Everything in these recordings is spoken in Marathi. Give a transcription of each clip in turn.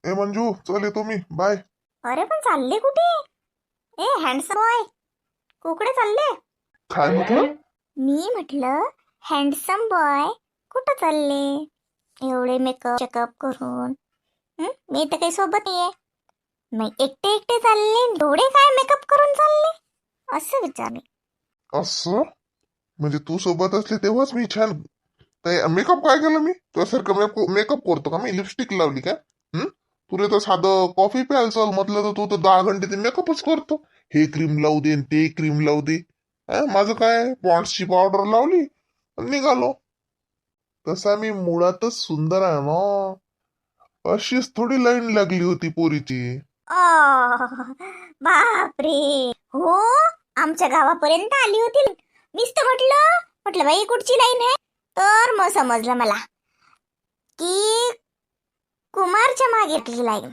ए मंजू, चल येतो मी, बाय. अरे पण चालले कुठे? ए हँडसम बॉय, कुकडे चालले? काय म्हटलं? मी म्हटलं हँडसम बॉय कुठं चालले एवढे मेकअप चेकअप करून? मी तर काही सोबत नाहीये. मग एकटे एकटे चालले, एवढे काय मेकअप करून चालले असं विचारले. असं म्हणजे तू सोबत असले तेव्हाच मी छान. मेकअप काय केलं मी तुझ्यासारखं? मेकअप करतो का मी? लिपस्टिक लावली का? तुला तर साधं कॉफी प्यायला चल म्हटलं तर तू तर 10 घंटे ते मेकअपच करतो. हे क्रीम लावू दे ते क्रीम लावू दे. माझं काय, पॉन्ड्सची पावडर लावली आणि निघालो. तसा मी मुळातच सुंदर आहे ना. अशीच थोडी लाईन लागली होती पोरीची. बापरे, हो आमच्या गावापर्यंत आली होती. मीच तर म्हटलं बाई कुठची लाईन आहे. तर मग समजलं मला की कुमारच्या मागे लाईन.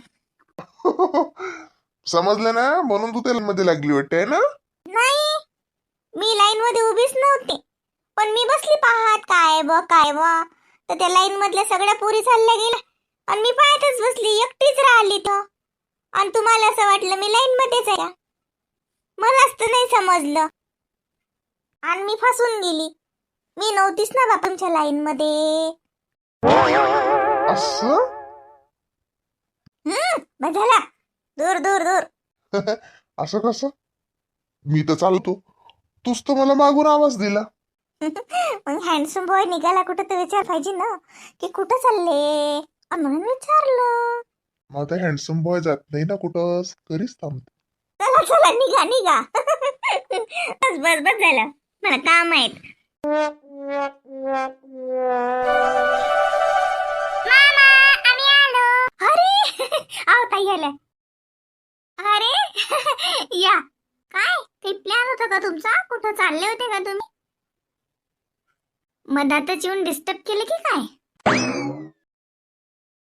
समजलं ना, म्हणून तू त्या मध्ये लागली वाटते आहे ना. नाही, मी लाईन मध्ये उभीच नव्हती, पण मी बसली पाहत काय तर त्या लाईन मधल्या सगळ्या पोरी चालल्या गेल्या आणि मी पाहतच बसली, एकटीच राहिली तर. आणि तुम्हाला असं वाटलं मी लाईन मध्येच आहे. मलाच तर नाही समजलं आणि मी फसून गेली. मी नव्हतीच ना बा तुमच्या लाईन मध्ये. असं बस झाला, दूर दूर दूर. असं कसं? मी तर चालतो, तूच तर मला मागून आवाज दिला. मग हँडसम बॉय निघाला कुठं तर विचार पाहिजे ना की कुठं चालले, म्हणून विचारलं. मग आता हँडसम बॉय जात नाही ना कुठं, घरीच थांबतो. चला चला निघा निघा. बस बस बस झालं, मला काम आहेत. मामा आम्ही आलो. अरे आहो ताई आल्या. अरे या, काय काही प्लॅन होता का तुमचा? कुठं चालले होते का तुम्ही? मधातच येऊन डिस्टर्ब केलं की काय?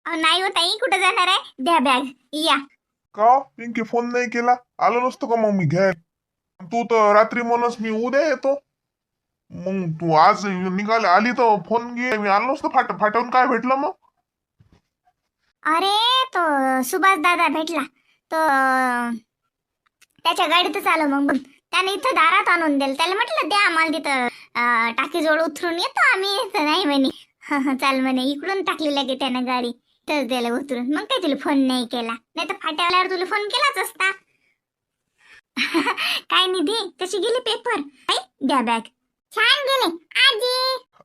नाही हो ताई, कुठं जाणार आहे? द्या बॅग या. का पिंकी फोन नाही केला? आलो नसतो का मग मी घ्याय? तू तर रात्री म्हणूनच मी उद्या येतो. मग तू आज निघाले आली तर फोन घे, मी आलो नसतो. फाटवून काय भेटलं मग? अरे तो सुभाष दादा भेटला, तो त्याच्या गाडीतच आलो. मग त्याने इथं दारात आणून दिलं. त्याला म्हटलं द्या आम्हाला तिथं टाकीजवळ उतरून येतो आम्ही. तर नाही म्हणे चाल म्हणे, इकडून टाकली लगे त्यानं गाडी, तर दिलं उतरून. मग काय तुला फोन नाही केला? नाही तर फाट्यावर तुला फोन केलाच असता. काय निधी कशी गेली पेपर? द्या बॅग. छान गेले.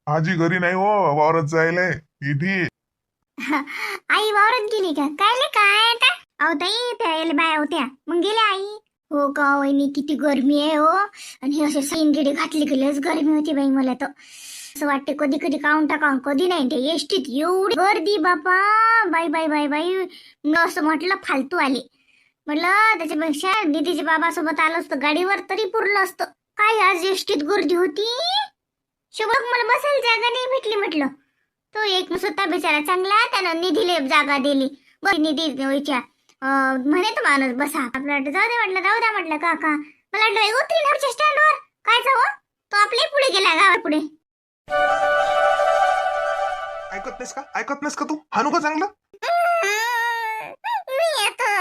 आजी घरी नाही हो, वावरत जायला इथे. आई वावरत गेली का? काय आता? अहो ताई त्या बाया होत्या, मग गेल्या आई. हो का वहिनी, किती गरमी आहे हो. आणि हे असे सैनगिरी घातली गेलेच गरमी होती बाई. मला तर असं वाटते कधी कधी काउंट टाका कधी नाही. ते एसटीत एवढी गर्दी बापा, बाई बाई बाई बाई. असं म्हटलं फालतू आली. म्हटलं त्याच्यापेक्षा निधीच्या बाबासोबत आलं असतं गाडीवर तरी पुरलं असतं. काय आज एसटीत गर्दी होती. शुभक मला बसायला जागा नाही भेटली. म्हटलं तो एक स्वतः बिचारा चांगला, त्यानं निधीला जागा दिली. बरं निधी विचार म्हणे तो माणूस बसा आपलं जाऊ दे. म्हटलं जाऊ द्या. म्हटलं काका मला वाटलं उतरी नावच्या स्टँडवर काय जावं, तो आपल्या पुढे गेला गावापुढे. ऐकत नाहीस का तू? हानू का चांगलं? मी आता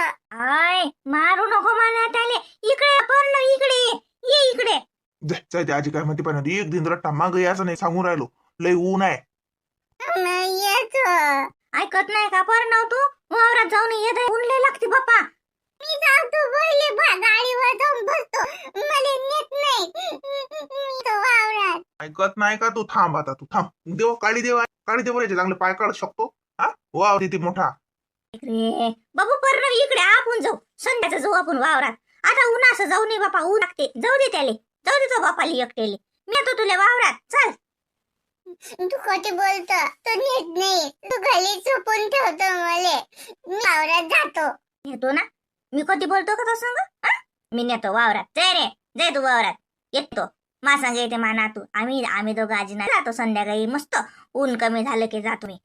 आय मारू नको म्हणत आले. इकडे पण इकडे ये इकडे. जायते आजी काय म्हणते पण एक दिन रट्टा माग यायचं नाही, सांगून राहिलो. लय ऊन आहे. ऐकत नाही का? पर तू वावरात जाऊन येत ऊन लय लागते बाप्पा. मी जातो पहिले गाडीवर जाऊन बसतो, मला नेत नाही तो वावरात. ऐकत नाही का तू? थांब आता, तू थांब. काळी देव याचे चांगले पाय काढू शकतो. वाव तिथे मोठा. रे बाबू पर इकडे आपण जाऊ, संध्याचं जाऊ आपण वावरात. आता उन्हाचं जाऊ नये बापा, ऊन लागते. जाऊ दे त्याले, जाऊ दे तो बापाली एकटेले. मी येतो तुला वावरात. चल. तू खोटे बोलतो, तो नेत नाही. तू घरी झोपून ठेवतो मला. मी वावरात जातो. येतो ना मी, कधी बोलतो का तो संग? मी नेतो वावरात. जय रे जय, तू वावरात येतो. मा सांग येते मा नातू. आम्ही दोघं आजी ना जातो संध्याकाळी. मस्त ऊन कमी झालं की जातो मी.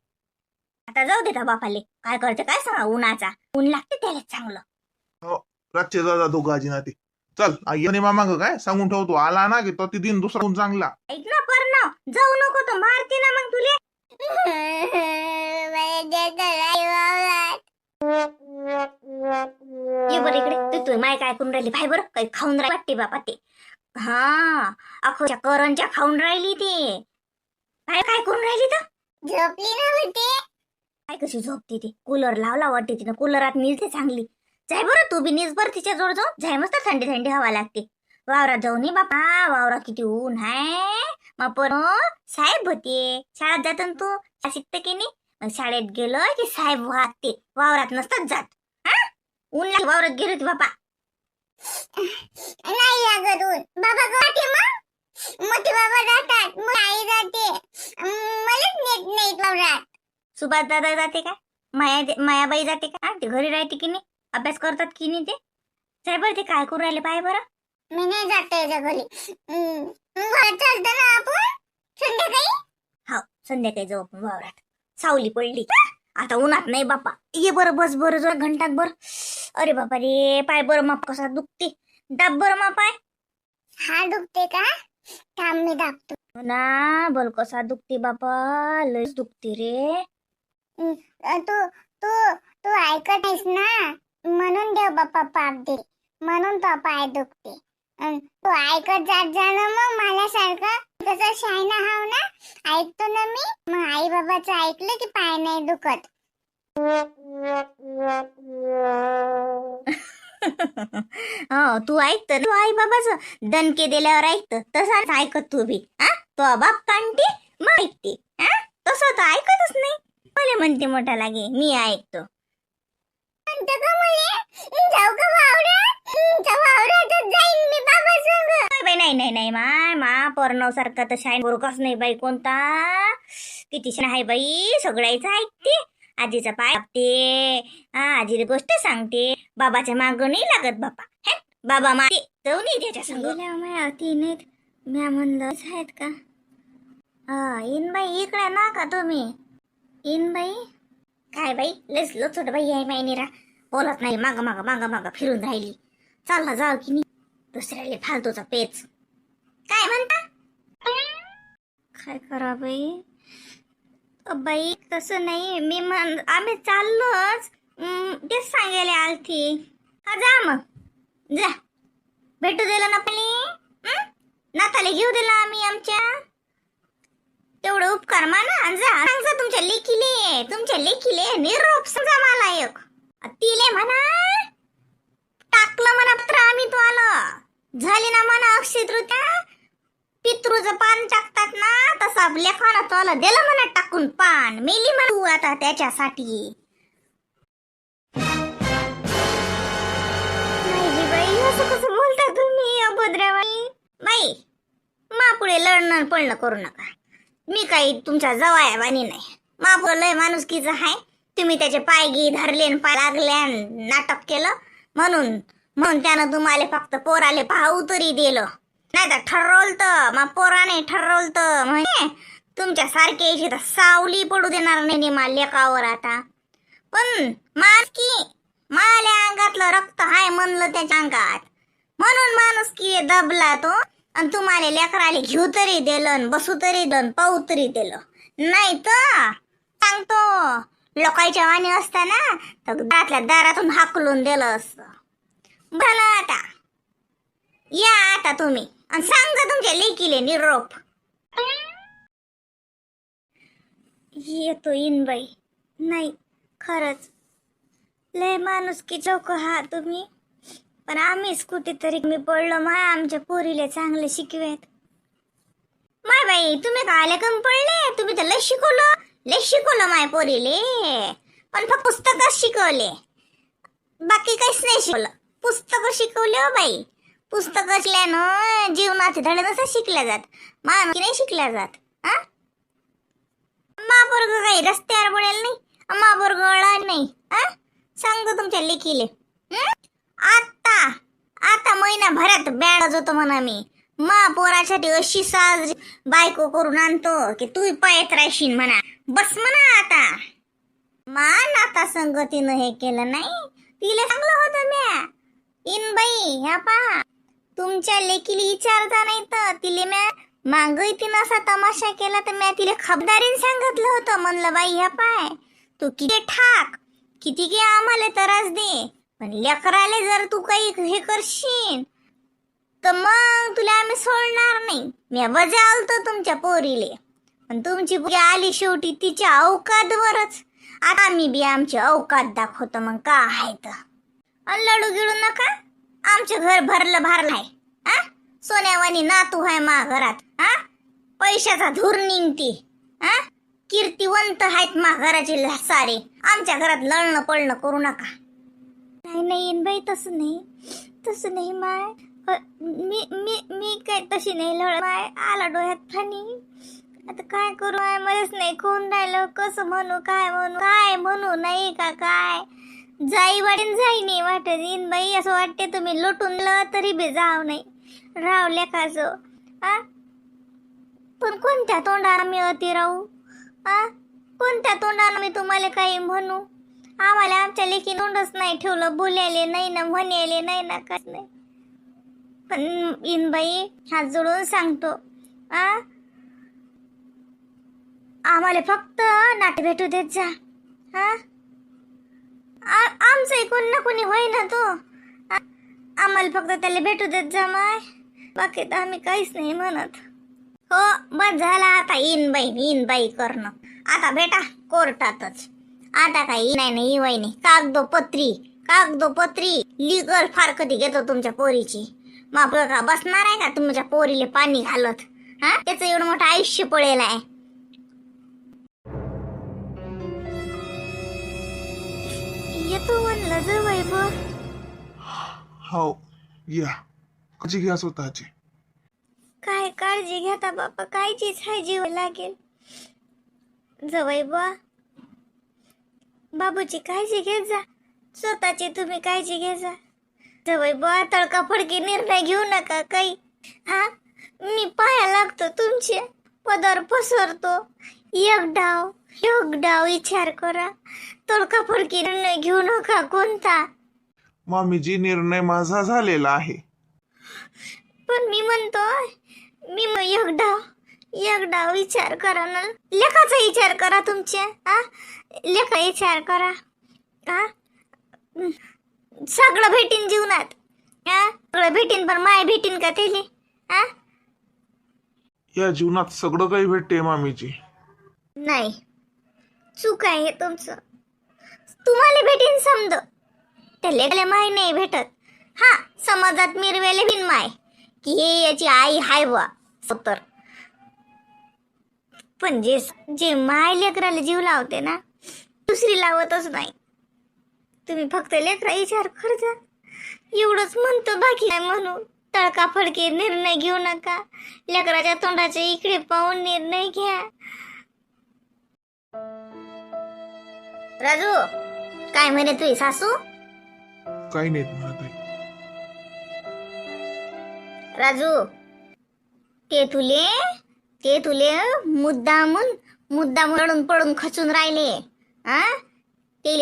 आता जाऊ दे त्या बापाले, काय करते काय सांगा. उन्हाचा ऊन लागते त्याला चांगलं. रातचे जा दोघं आजी ना ते. चल आई आणि मामा काय सांगून ठेवतो, आला ना की तो ती दिन दुसरा चांगला. ऐक ना पर जाऊ नको तो मारते ना मग तुले. तो माय काय करून राहिली पाय बरं, काही खाऊन राहिली वाटते बापा ते. हा अखोच्या करंच्या खाऊन राहिली ते. काय काय करून राहिली तर झोपली ना होते. काय कशी झोपती ती, कूलर लावला वाटते तिनं, कूलरात निजते चांगली. जाय बरं तू बी निज बरं तिच्या जवळ जाऊन, जाय मस्त थंडी थंडी हवा लागते. वावरात जाऊन ये बापा, वावरात किती ऊन आहे. मग पण साहेब होते शाळेत जात तू शिकते की नाही. मग शाळेत गेलो की साहेब वागते, वावरात नसतात जात. हा ऊन लागली वावरात गेलो की बापा. नाही लागत ऊन बाबा गाते, मग मोठे बाबा जातात, मग आई जाते, मलाच नेत नाही वावरात. सुभाष दादा जाते का, मायाबाई जाते का, ते घरी राहते की नाही, अभ्यास करतात की नाही ते. साहेब ते काय करून राहिले पाय बरं. मी नाही जात त्याच्या घरी, चालतं ना आपण संध्याकाळी. हो संध्याकाळी जाऊ आपण वावरात, सावली पडली आता, उन्हात नाही बापा. ये बरं बस बरं जरा घंटाक बर. अरे बापा रे पाय बरं माप कसा दुखते, दाब बरं मा पाय. हा दुखते का, थांब मी दाबतो ना. बोल कसा दुखते बापा, लयच दुखते रे. तू तू तू ऐकत आहेस ना, म्हणून देव बाप्पा पाप दे, म्हणून तो पाय दुखते. तू ऐकत जात जा ना, मग मला सारखं कसं शायना हाव ना, ऐकतो ना मी. मग आई बाबाचं ऐकलं की पाय नाही दुखत. हो तू ऐकत, तू आई बाबाचं दणके दिल्यावर ऐकत, तसाच ऐकत तू बी. तो बाप कांटी मग ऐकते, तसं तर ऐकतच नाही. मला म्हणते मोठा लागे मी ऐकतो. नाही नाही नाही माय मा पर्णव सारखा तर शाईन बोरकाच नाही बाई कोणता. किती शान आहे बाई, सगळ्याच ऐकते. आजीचा पाय दाबते, आजीला गोष्ट सांगते, बाबाच्या माग नाही लागत बापा. बाबा मागे जाऊ नाही त्याच्या संग. म्या म्हणलंच आहेत का. इन बाई इकडे ना का तुम्ही. इन बाई काय बाई लस लोचट बाई आहे मायनीरा, बोलत नाही, माग माग माग माग फिरून राहिली. चालला जाऊ की नाही दुसऱ्याला फालतूचा पेच. काय म्हणता, काय करा बाई. बाई तसं नाही, मी आम्ही चाललोच, तेच सांगायला आलती. जा मग जा, भेटू दिलं ना पली, नाताले घेऊ दिला आम्ही आमच्या. तेवढं उपकार माना, जा सांगा तुमच्या लेकीले निरोप समजा मला एक. तिले म्हणा टाकलं म्हणा पत्र आम्ही तो आलं, झाली ना म्हणा अक्षय तृतीया, पितृचं पान टाकतात ना तसा लेखानं तो आलं दिलं म्हणा टाकून पान. मेली म्हणू आता त्याच्यासाठी. नाही बाई असं कसं बोलता तुम्ही अभद्रवाई बाई. मापुढे लढणं पळणं करू नका, मी काही तुमच्या जवायावानी नाही. मापुढे लय माणुसकीचं आहे, तुम्ही त्याचे पाय घे धरले पाय लागल्या नाटक केलं म्हणून त्यानं तुम्हाला फक्त पोराले पाहू तरी दिलं. नाही तर ठरवलं मग पोराने ठरवलं म्हणजे तुमच्या सारखे तर सावली पडू देणार नाही मा लेकावर. आता पण माणुसकी माल्या अंगातलं रक्त हाय म्हणलं त्याच्या अंगात, म्हणून माणुसकी दबला तो. आणि तुम्हाला लेकराले घेऊ तरी दिलं, बसू तरी दिलं, पाहू तरी दिलं. नाही तर सांगतो लोकांच्या वाणी असताना तर दारातल्या दारातून हाकलून दिलं असतं. भला आता या आता तुम्ही आणि सांगा तुमच्या लेकीले निरोप. येतो इन बाई. नाही खरंच लय माणुसकी चौक हा तुम्ही, पण आम्हीच कुठेतरी मी पडलो माय आमच्या पोरीले चांगले शिकवेत. माय बाई तुम्ही काय कमी पडले, तुम्ही तर लय शिकवलं माय पोरीले, पण फक्त पुस्तकच शिकवले, बाकी काहीच नाही शिकवलं. पुस्तक शिकवले हो बाई, पुस्तक असल्यानं जीवनाचे धडे नसं शिकल्या जात, माणूस नाही शिकल्या जात. महापोरग काही रस्त्यावर पडेल नाही, महापोरग अळा नाही. सांगतो तुमच्या लेकीले आता महिनाभरात बॅडच होतो म्हणा मी. महापोरासाठी अशी साज बायको करून आणतो की तू पायत राहशील म्हणा. बस म्हणा आता. मान आता संगतीनं हे केलं नाही, तिला सांगलं होतं म्या. इन बाई ह्या पा तुमच्या लेकीला विचारता नाही तर तिले म्या मागही तिनं असा तमाशा केला तर म्या तिला खबरदारीने सांगितलं होतं. म्हणलं बाई ह्या पाय तू किती ठाक, किती की आम्हाला त्रास दे, पण लेकराले जर तू काही हे करशील तर मग तुला आम्ही सोडणार नाही. मी बजावतो तुमच्या पोरीले, पण तुमची पोरी आली शेवटी तिच्या अवकातवरच. आता मी बी आमची अवकात दाखवतो मग का आहे तर. लडू गिळू नका, आमचं घर भरलं आहे. हा, सोन्यावानी नातू आहे मा घरात. हा, पैशाचा धूर निघती. हा, कीर्तिवंत आहेत मा घराचे सारे. आमच्या घरात लढणं पळणं करू नका. नाही बाई, तसं नाही माय. मी काय तशी नाही लढ माय. आला डोळ्यात पाणी. आता काय करू माय, मलाच नाही कोण राहिलं. कसं म्हणू, काय म्हणू नाही का काय. जाई वाटेन जाई नाही वाटत येईन बाई. असं वाटते तुम्ही लुटून तरी बी जाव नाही रावल्या कासं. आ, पण कोणत्या तोंडाने मी अति राहू. आ, कोणत्या तोंडाने मी तुम्हाला काही म्हणू. आम्हाला आमच्या लेखी तोंडच नाही ठेवलं. बोलायले नाही ना, म्हणायले नाही ना, काय नाही. पण इन बाई हात जोडून सांगतो, आम्हाला फक्त नाटे भेटू देत जा. हा, आमचं कोण ना कोणी होई ना तो. आम्हाला फक्त त्याला भेटू देत जा माय. बाकी तर आम्ही काहीच नाही म्हणत. हो, बस झाला आता. इन बाई करणं. आता बेटा कोर्टातच. आता काही नाही वय नाही. कागदोपत्री लिगल फार कधी घेतो तुमच्या पोरीची. मग का बसणार आहे का तुमच्या पोरीले पाणी घालत. हा, त्याचं एवढं मोठं आयुष्य पडेल आहे. येतो म्हणलं जवळ बघ. हो या, काळजी घ्या स्वतःची. काय काळजी घेता बापा, कायचीच हाय जीव लागेल. जवळ बा, बाबूची काळजी घेत जा. स्वतःची तुम्ही काळजी घे जा. जवळ बा, तडकाफडकी निर्णय घेऊ नका काही. हा, मी पाया लागतो तुमचे. पदर पसरतो. एक डाव विचार करा. तडकाफडकी निर्णय घेऊ नका कोणता. मामीजी, निर्णय माझा झालेला आहे. पण मी म्हणतो, एक डाव विचार करा ना. लेखाचा विचार करा तुमच्या. लेखा विचार करा. सगळं भेटीन जीवनात. सगळं भेटीन, पण माय भेटीन का त्याले. या जीवनात सगळं काही भेटते मामीजी. नाही, चूक आहे तुमचं. तुम्हाला भेटीन समज, त्याला माय नाही भेटत. हा, समाजात मिरवेले बिन माय की हे याची आई हाय बा तर. पण जे माय लेकराला जीव लावते ना, दुसरी लावतच नाही. तुम्ही फक्त लेकरा विचार करता एवढंच म्हणतो, बाकी काय म्हणू. तडकाफडकी निर्णय घेऊ नका. लेकराच्या तोंडाच्या इकडे पाहून निर्णय घ्या. राजू, काय म्हणे तुझी सासू. काही नाही म्हणत आहे. राजू, ते तुले मुद्दाम रडून पडून खचून राहिले. ते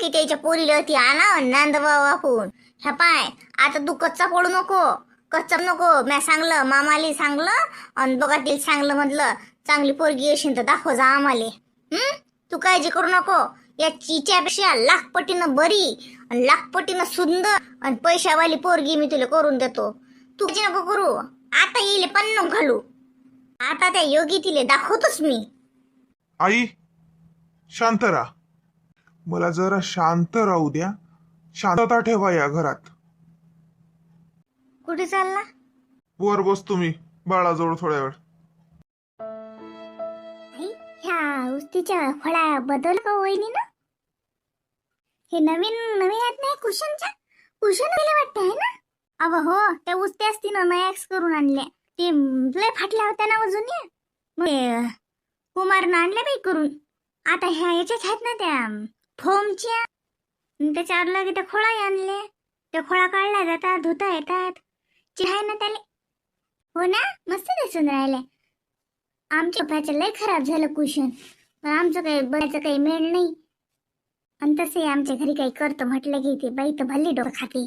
की त्याच्या पोरीला ती आणा नांदवा वापून. ह्या पाय, आता तू कच्चा पडू नको. मी सांगलं, मामाली सांगलं आणि बघा तिला सांगलं म्हटलं, चांगली पोरगी असेल तर दाखव जा आम्हाले. तू काळजी करू नको. या चिच्यापेक्षा लाखपटीनं बरी आणि लाखपटीनं सुंदर आणि पैशावाली पोरगी मी तुला करून देतो. तू नको करू. आता येईल पन्नम घालू. आता त्या योगी तिले दाखवतोच मी. आई, शांत राहा. मला जरा शांत राहू द्या. शांतता ठेवा या घरात. कुठे चालला. वर बसतो मी बाळाजवळ थोड्या वेळ. ह्या उस्तीच्या फळा बदल का वहिनी ना. हे नवीन आहेत नाही कुशन वाटत आहे ना. अव हो, त्या उस्ते असती ना मॅक्स करून आणल्या. ते लय फाटल्या होत्या ना अजून. मग कुमारनं आणल्या बाई करून. आता ह्या याच्यात आहेत ना त्या फोमच्या, त्याच्यावर लगे त्या खोळा आणले. त्या खोळा काढल्या जातात, धुता येतात. आहे ना त्याले. हो ना, मस्त दिसून राहिले. आमच्या पप्पाचं लय खराब झालं कुशन, पण आमचं काही बघायचं काही मेळ नाही. आणि तसे आमच्या घरी काही करतो म्हटलं की ते बाई तर भल्ली डोकं खाते.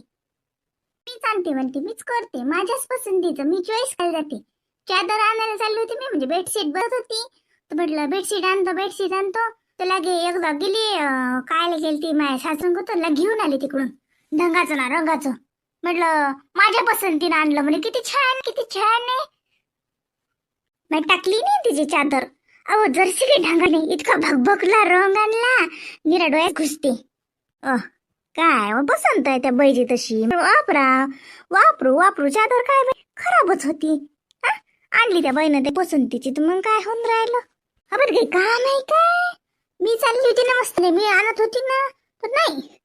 मीच आणते म्हणते, मीच करते माझ्याच पसंतीचं. मी चॉईस करायला जाते. चादर आणायला चालली होती मी, म्हणजे बेडशीट बघत होती. तर म्हटलं बेडशीट आणतो. तर लागे एकदा गेली कायला गेली ती माझ्या सासून घेऊन आली तिकडून. ढंगाचं ना रंगाचं. म्हटलं माझ्या पसंतीनं आणलं म्हणे, किती छान किती छान आहे. मी टाकली नाही तिची चादर. अहो जरशी काही ढंगाने इतका भगभगला रंग आणला, निरा डोळ्यात घुसते. काय पसंत आहे त्या बाईची तशी. वापरा वापरू वापरू चादर काय बाई खराबच होती. आणली त्या बाईनं ते पसंतीची, तर मग काय होऊन राहिलं. बरं काही काम आहे काय. मी चालली होती ना मस्त, मी आणत होती ना, तर नाही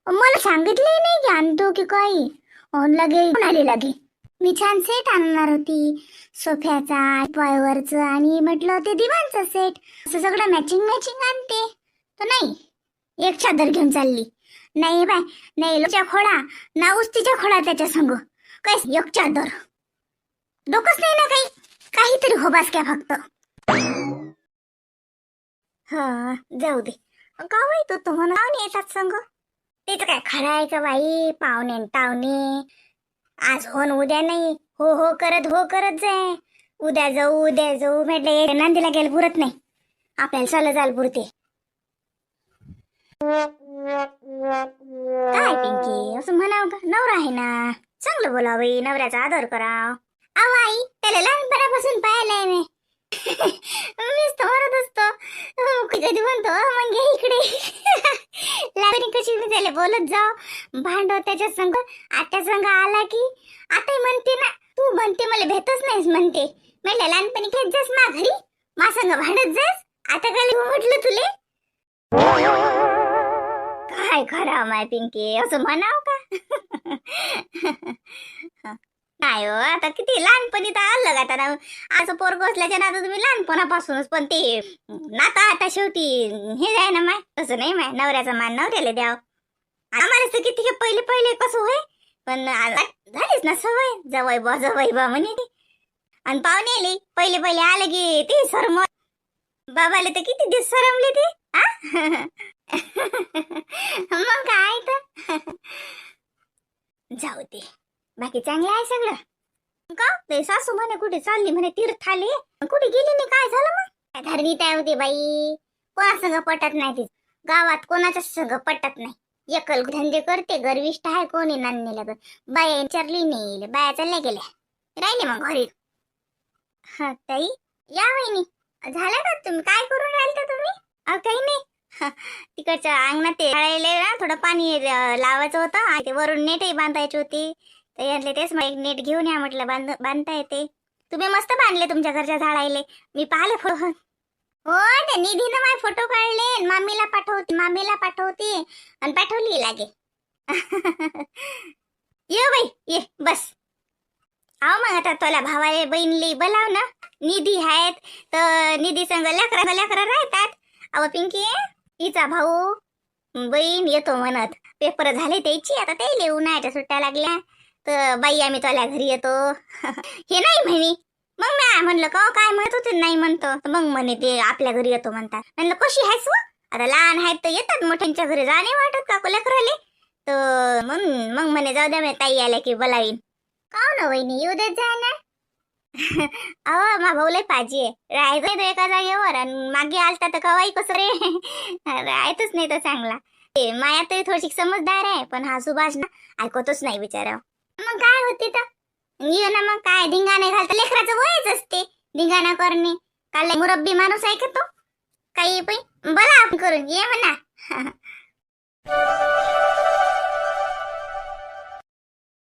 मला सांगितलंही नाही की आणतो की काही. लगे आले लगे. मी छान सेट आणणार होती, सोफ्याचा पायवरचं आणि म्हटलं ते दिवाणचं सेट, असं सगळं मॅचिंग मॅचिंग आणते. तर नाही एक चादर घेऊन चालली. नाही बाय नाही, लोच्या खोडा ना उस्तीच्या खोडा त्याच्या संग. काय एक चादर, डोकंच नाही ना काही, काहीतरी होबास क्या फक्त. हा जाऊ दे. का माहित होतं म्हणून पाहुणे येतात संग. तेच काय खरं आहे का बाई, पाहुणे टावणे आज हो न उद्या नाही, हो हो करत जाय. उद्या जाऊ म्हटलं नांदीला गेलं पुरत नाही, आपल्याला चाललं जाल पुरते. काय पिंकी असं म्हणावं का, नवरा आहे ना, चांगलं बोलावं बाई, नवऱ्याचा आदर कराव. अहो आई त्याला लहानपणापासून पाहिलंय मी. मीच तर म्हणत असतो, कधी म्हणतो मग घे इकडे. लहानपणी कशी मी त्याला बोलत जाऊ, भांडव त्याच्या संग. आत्या संग आला की आता म्हणते ना, तू म्हणते मला भेटच नाहीस म्हणते. म्हटलं लहानपणी घेत जास मा घरी, मा संग भांडत जास, आता काय म्हटलं तुले. काय खरा माय पिंकी असं म्हणाव का. नाही हो, आता किती लहानपणी तर आलं का आता, असं पोरग असल्याच्या नातं तुम्ही लहानपणापासूनच. पण ते नाता आता शेवटी हे जाय ना माय, तसं नाही माय, नवऱ्याचा मान नवऱ्याला द्याव. आम्हाला तर किती पहिले पहिले कसं होय, पण झालीच ना सवय, जवळ बा म्हणे ते. आणि पाहुणे आले पहिले पहिले आले की ते सरम, बाबाले तर किती दिवस सरमले ते. मग काय तर. जाऊ दे, बाकी चांगलं आहे सगळं. का ते सासू म्हणे कुठे चालली म्हणे तीर्थाले, कुठे गेली नाही, काय झालं मग. धरणी काय होती बाई, कोणा संग पटत नाही ती, गावात कोणाच्या संग पटत नाही. एकल धंदे करते, गर्विष्ठ आहे, कोणी नांदीला तर बाया विचारली नाही, बाया चालल्या गेल्या, राहिले मग घरी. हा ताई या वहिनी, झालं का तुम्ही, काय करून राहिल तुम्ही. काही नाही, तिकडच्या अंगणात ते ना थोडं पाणी लावायचं होतं, आणि ते वरून नेटही बांधायची होती. तर यातले तेच मग एक नेट घेऊन या म्हटलं, बांधता येते. तुम्ही मस्त बांधले तुमच्या घरच्या झाडायले, मी पाहिले फोटो. हो ते निधीनं माझे फोटो काढले, मामीला पाठवते आणि पाठवली लागे. ये बाई ये बस. आहो मग आता तुला भावाले बहिणली बोलाव ना, निधी आहेत तर निधी संग लेकरा राहतात. अहो पिंकी हिचा भाऊ बहीण येतो म्हणत, पेपर झाले त्याची, आता ते उन्हाळ्याच्या सुट्ट्या लागल्या, तर बाई आम्ही तुला घरी येतो. हे नाही म्हणे. मग मी म्हणलं का काय म्हणत होते, नाही म्हणतो, मग म्हणे ते आपल्या घरी येतो म्हणतात. म्हणलं कशी आहेस व, आता लहान आहेत तर येतात, मोठ्यांच्या घरी जाणे वाटत का लेकराले. तर मग म्हणे जाऊ द्या, ताई आल्या की बोलावीन. का ना वहिनी येऊ देत जा ना. अहो मा भाऊ लय पाहिजे राहायचं एका जागेवर, आणि मागे आलता तर कवाई कसं रे. राहतच नाही तर चांगला. ते माया तरी थोडीशी समजदार आहे, पण हा सुभाष ना ऐकतच नाही बिचारा. मग काय होते तर ये ना, मग काय धिंगाणे घालता, लेकराचं वयच असते धिंगाणा करणे. काल मुरब्बी माणूस ऐकतो काही पण, बोला आपण करून ये म्हणा.